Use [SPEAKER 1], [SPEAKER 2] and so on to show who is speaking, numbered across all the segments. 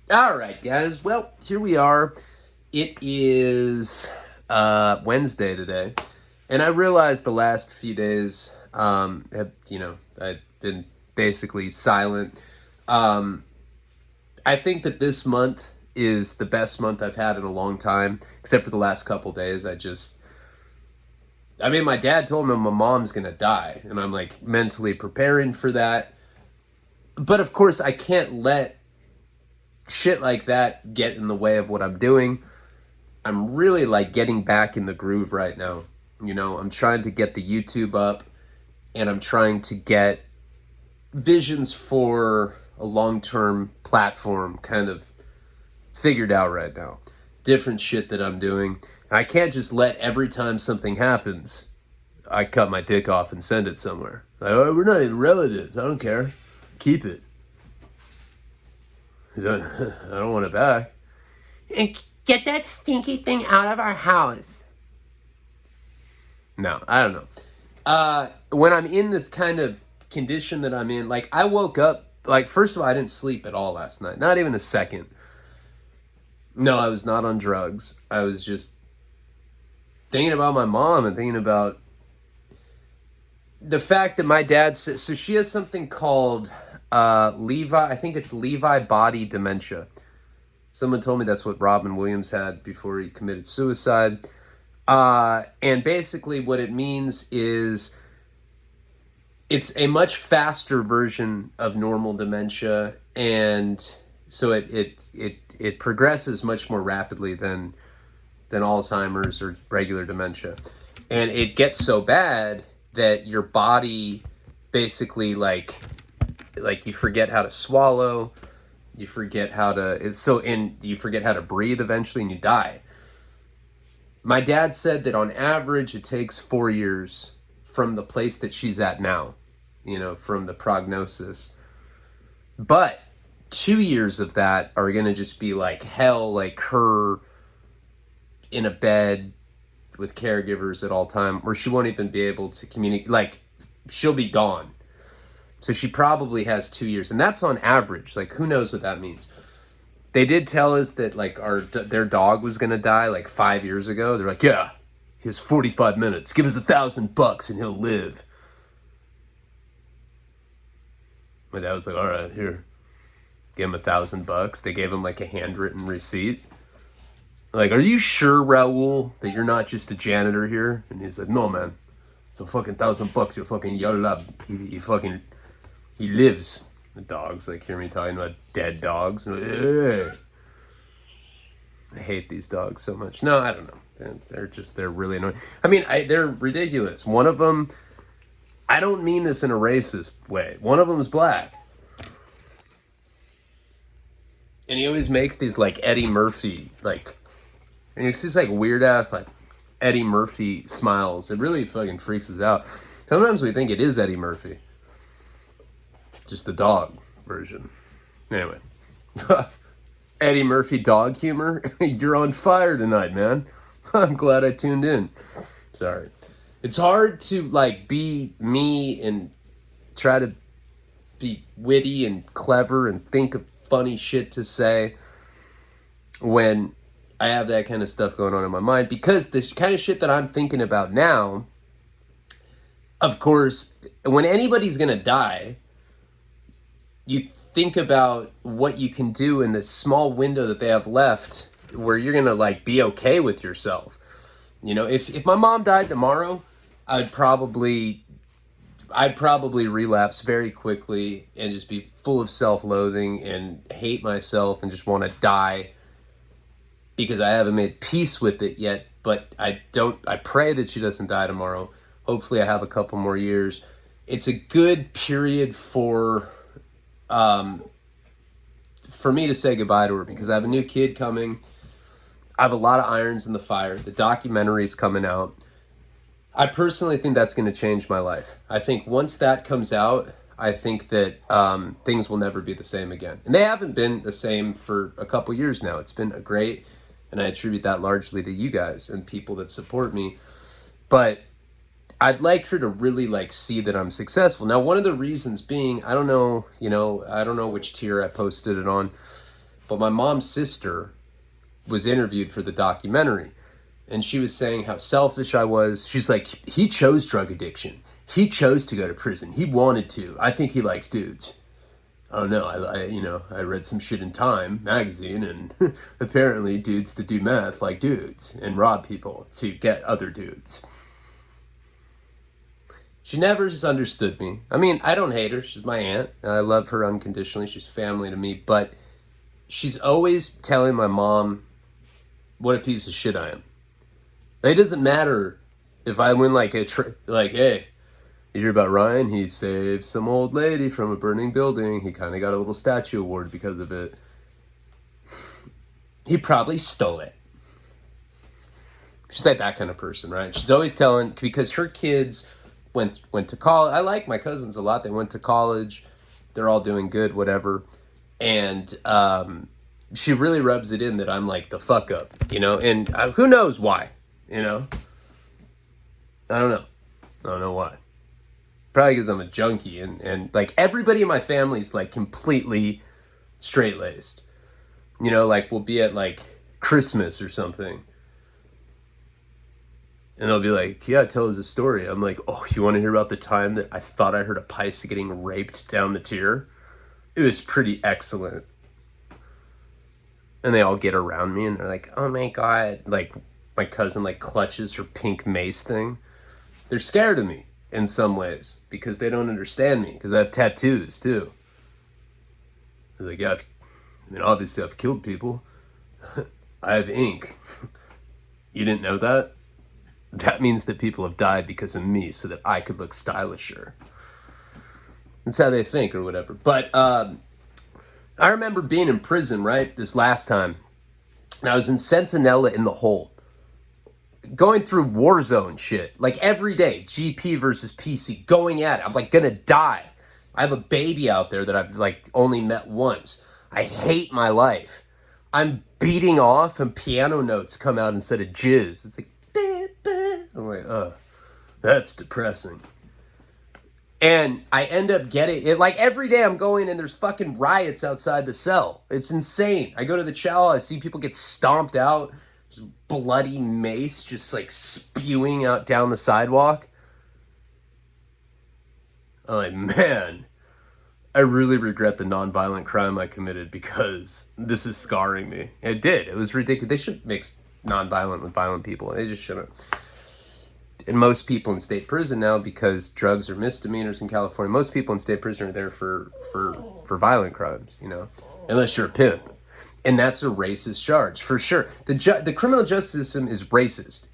[SPEAKER 1] All right, guys. Well, here we are. It is Wednesday today, and I realized the last few days I've been basically silent. Um, I think that this month is the best month I've had in a long time, except for the last couple days. My dad told me my mom's gonna die, and I'm like mentally preparing for that. But of course, I can't let shit like that get in the way of what I'm doing. I'm really like getting back in the groove right now. I'm trying to get the YouTube up, and I'm trying to get visions for a long-term platform kind of figured out right now. Different shit that I'm doing. And I can't just let every time something happens, I cut my dick off and send it somewhere. Like, oh, we're not even relatives. I don't care. Keep it. I don't want it back.
[SPEAKER 2] And get that stinky thing out of our house.
[SPEAKER 1] No, I don't know. When I'm in this kind of condition that I'm in, like I woke up, like first of all, I didn't sleep at all last night. Not even a second. No, I was not on drugs. I was just thinking about my mom and thinking about the fact that my dad says, so she has something called Levi, I think it's Levi body dementia. Someone told me that's what Robin Williams had before he committed suicide. And basically what it means is it's a much faster version of normal dementia, and so it progresses much more rapidly than Alzheimer's or regular dementia. And it gets so bad that your body basically like you forget how to swallow, you forget how to you forget how to breathe eventually, and you die. My dad said that on average it takes 4 years from the place that she's at now, from the prognosis. But 2 years of that are going to just be like hell, like her in a bed with caregivers at all time, where she won't even be able to communicate. Like, she'll be gone. So she probably has 2 years, and that's on average. Like, who knows what that means? They did tell us that like their dog was gonna die like 5 years ago. They're like, yeah, he has 45 minutes. Give us $1,000 and he'll live. My dad was like, all right, here, give him $1,000. They gave him like a handwritten receipt. Like, are you sure, Raul, that you're not just a janitor here? And he's like, no, man, it's a fucking $1,000. You're fucking yalla. He lives. The dogs like hear me talking about dead dogs. Like, I hate these dogs so much. No, I don't know. They're really annoying. I mean, they're ridiculous. One of them, I don't mean this in a racist way. One of them's black. And he always makes these like Eddie Murphy, and it's just like weird ass like Eddie Murphy smiles. It really fucking freaks us out. Sometimes we think it is Eddie Murphy. Just the dog version. Anyway. Eddie Murphy dog humor. You're on fire tonight, man. I'm glad I tuned in. Sorry. It's hard to like be me and try to be witty and clever and think of funny shit to say when I have that kind of stuff going on in my mind, because this kind of shit that I'm thinking about now, of course, when anybody's gonna die, you think about what you can do in the small window that they have left where you're gonna like be okay with yourself. If my mom died tomorrow, I'd probably relapse very quickly and just be full of self-loathing and hate myself and just want to die because I haven't made peace with it yet. But I pray that she doesn't die tomorrow. Hopefully I have a couple more years. It's a good period for me to say goodbye to her, because I have a new kid coming. I have a lot of irons in the fire. The documentary's coming out. I personally think that's going to change my life. I think once that comes out, I think that things will never be the same again. And they haven't been the same for a couple years now. It's been great, and I attribute that largely to you guys and people that support me. But I'd like her to really like see that I'm successful. Now, one of the reasons being, I don't know which tier I posted it on, But my mom's sister was interviewed for the documentary, and she was saying how selfish I was. She's like, he chose drug addiction. He chose to go to prison. He wanted to. I think he likes dudes. I don't know. I read some shit in Time magazine, and apparently dudes that do meth like dudes and rob people to get other dudes. She never just understood me. I mean, I don't hate her. She's my aunt. I love her unconditionally. She's family to me. But she's always telling my mom what a piece of shit I am. It doesn't matter if I win like hey, you hear about Ryan? He saved some old lady from a burning building. He kind of got a little statue award because of it. He probably stole it. She's like that kind of person, right? She's always telling, because her kids went to college. I like my cousins a lot. They went to college. They're all doing good, whatever. And she really rubs it in that I'm like the fuck up, and who knows why, I don't know why. Probably because I'm a junkie, and like everybody in my family is like completely straight-laced. Like we'll be at like Christmas or something, and they'll be like, yeah, tell us a story. I'm like, oh, you want to hear about the time that I thought I heard a Paisa getting raped down the tier? It was pretty excellent. And they all get around me and they're like, oh my God. Like my cousin like clutches her pink mace thing. They're scared of me in some ways because they don't understand me, because I have tattoos too. They're like, yeah, obviously I've killed people. I have ink. You didn't know that? That means that people have died because of me so that I could look stylisher. That's how they think or whatever. But I remember being in prison, right, this last time. And I was in Sentinella in the hole, going through war zone shit. Like every day, GP versus PC, going at it. I'm like gonna die. I have a baby out there that I've like only met once. I hate my life. I'm beating off and piano notes come out instead of jizz. It's like, I'm like, that's depressing. And I end up getting it. Like every day I'm going and there's fucking riots outside the cell. It's insane. I go to the chow, I see people get stomped out. There's bloody mace just like spewing out down the sidewalk. I'm like, man, I really regret the nonviolent crime I committed because this is scarring me. It did. It was ridiculous. They shouldn't mix nonviolent with violent people. They just shouldn't. And most people in state prison now, because drugs are misdemeanors in California, most people in state prison are there for violent crimes, unless you're a pimp. And that's a racist charge, for sure. The criminal justice system is racist,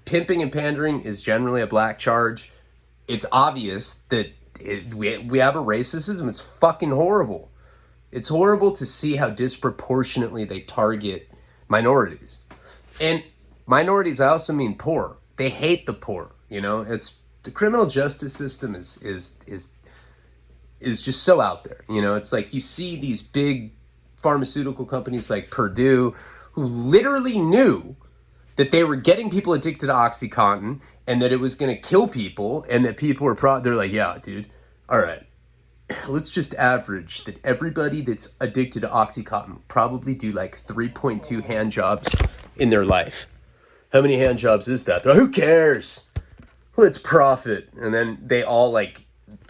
[SPEAKER 1] Pimping and pandering is generally a black charge. It's obvious that we have a racist system. It's fucking horrible. It's horrible to see how disproportionately they target minorities. And minorities, I also mean poor. They hate the poor, It's the criminal justice system is just so out there, It's like you see these big pharmaceutical companies like Purdue, who literally knew that they were getting people addicted to OxyContin and that it was going to kill people, and that people were they're like, yeah, dude, all right, let's just average that everybody that's addicted to OxyContin probably do like 3.2 hand jobs in their life. How many hand jobs is that? Who cares? Let's profit. And then they all like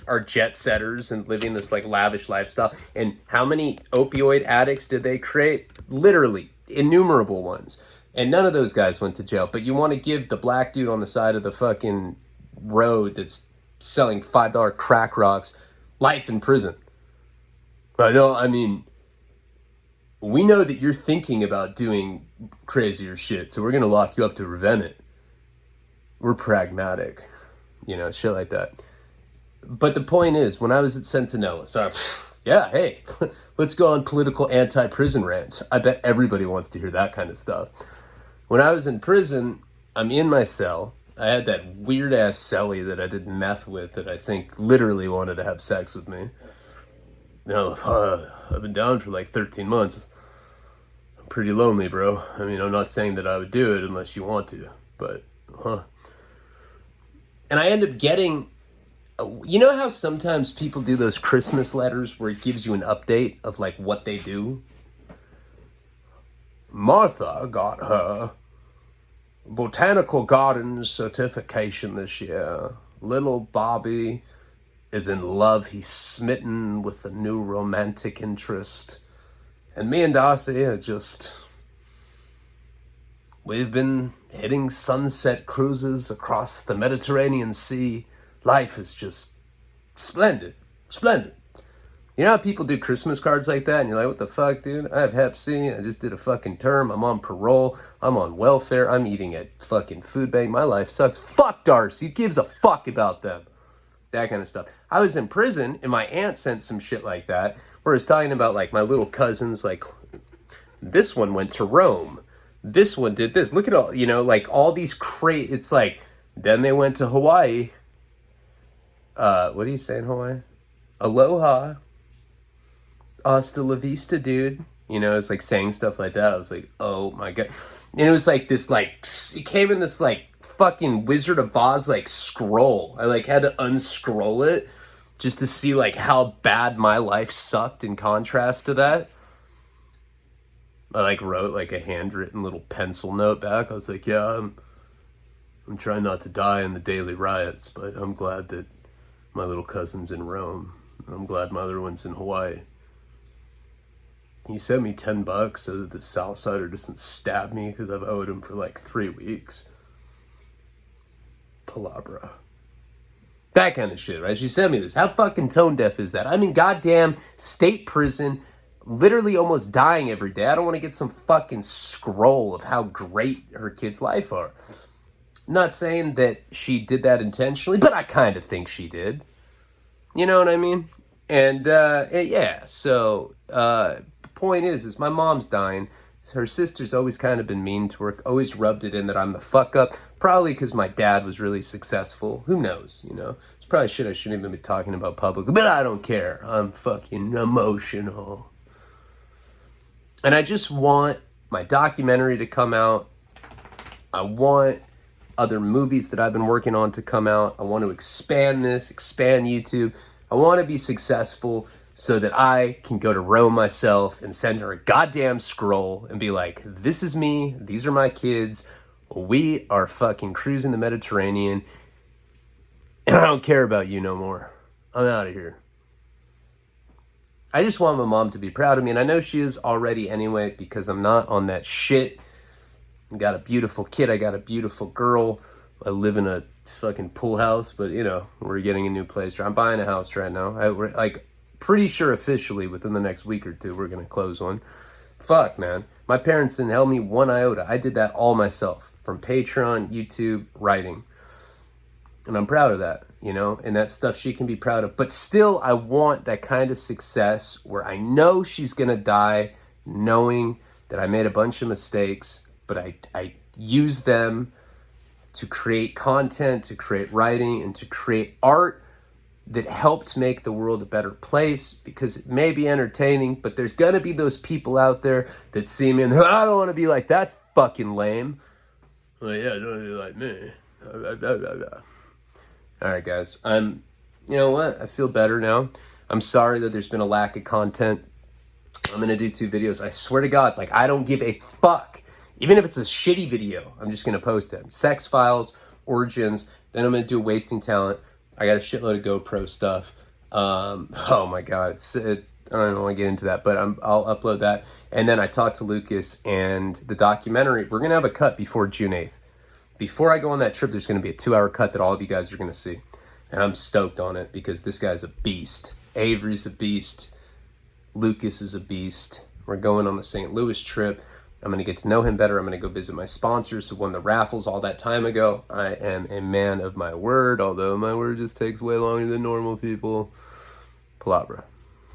[SPEAKER 1] are jet setters and living this like lavish lifestyle. And how many opioid addicts did they create? Literally innumerable ones. And none of those guys went to jail. But you want to give the black dude on the side of the fucking road that's selling $5 crack rocks life in prison. We know that you're thinking about doing crazier shit, so we're going to lock you up to prevent it. We're pragmatic, shit like that. But the point is, when I was at Sentinella, yeah, hey, let's go on political anti-prison rants. I bet everybody wants to hear that kind of stuff. When I was in prison, I'm in my cell. I had that weird-ass cellie that I did meth with that I think literally wanted to have sex with me. I've been down for like 13 months. I'm pretty lonely, bro. I'm not saying that I would do it unless you want to, but, And I end up getting, how sometimes people do those Christmas letters where it gives you an update of like what they do? Martha got her botanical gardens certification this year. Little Bobby is in love. He's smitten with a new romantic interest. And me and Darcy are just... We've been hitting sunset cruises across the Mediterranean Sea. Life is just splendid. Splendid. You know how people do Christmas cards like that and you're like, what the fuck, dude? I have hep C. I just did a fucking term. I'm on parole. I'm on welfare. I'm eating at fucking food bank. My life sucks. Fuck Darcy. Who gives a fuck about them? That kind of stuff. I was in prison and my aunt sent some shit like that where it's talking about like my little cousins, like this one went to Rome. This one did this. Look at all, you know, like all these it's like, then they went to Hawaii. What do you say in Hawaii? Aloha. Hasta la vista, dude. You know, it's like saying stuff like that. I was like, oh my God. And it was like this, like, it came in this, like, fucking Wizard of Oz, like, scroll. I, like, had to unscroll it just to see, like, how bad my life sucked in contrast to that. I, like, wrote, like, a handwritten little pencil note back. I was like, yeah, I'm trying not to die in the daily riots, but I'm glad that my little cousin's in Rome. I'm glad my other one's in Hawaii. Can you send me $10 so that the Southsider doesn't stab me because I've owed him for like 3 weeks? Palabra. That kind of shit, right? She sent me this. How fucking tone deaf is that? I'm in goddamn state prison, literally almost dying every day. I don't want to get some fucking scroll of how great her kids' life are. Not saying that she did that intentionally, but I kind of think she did. You know what I mean? And, yeah, so, point is my mom's dying. Her sister's always kind of been mean to her, always rubbed it in that I'm the fuck up, probably because my dad was really successful. Who knows, you know? It's probably shit I shouldn't even be talking about publicly, but I don't care. I'm fucking emotional. And I just want my documentary to come out. I want other movies that I've been working on to come out. I want to expand YouTube. I want to be successful so that I can go to Rome myself and send her a goddamn scroll and be like, this is me, these are my kids, we are fucking cruising the Mediterranean, and I don't care about you no more. I'm out of here. I just want my mom to be proud of me, and I know she is already anyway because I'm not on that shit. I got a beautiful kid, I got a beautiful girl, I live in a fucking pool house, but you know, we're getting a new place. I'm buying a house right now. We're like pretty sure officially within the next week or two we're gonna close one. Fuck, man. My parents didn't help me one iota. I did that all myself, from Patreon, YouTube, writing. And I'm proud of that, you know, and that's stuff she can be proud of. But still, I want that kind of success where I know she's gonna die knowing that I made a bunch of mistakes, but I use them to create content, to create writing, and to create art that helped make the world a better place, because it may be entertaining, but there's gonna be those people out there that see me and they're, I don't want to be like that fucking lame. Well, yeah, don't be like me. All right, guys. You know what? I feel better now. I'm sorry that there's been a lack of content. I'm gonna do 2 videos. I swear to God, like, I don't give a fuck. Even if it's a shitty video, I'm just gonna post it. Sex Files, Origins, then I'm gonna do Wasting Talent. I got a shitload of GoPro stuff. Oh my God, I don't want to get into that, but I'll upload that. And then I talked to Lucas, and the documentary, we're gonna have a cut before June 8th. Before I go on that trip, there's gonna be a 2-hour cut that all of you guys are gonna see. And I'm stoked on it because this guy's a beast. Avery's a beast. Lucas is a beast. We're going on the St. Louis trip. I'm going to get to know him better. I'm going to go visit my sponsors who won the raffles all that time ago. I am a man of my word, although my word just takes way longer than normal people. Palabra.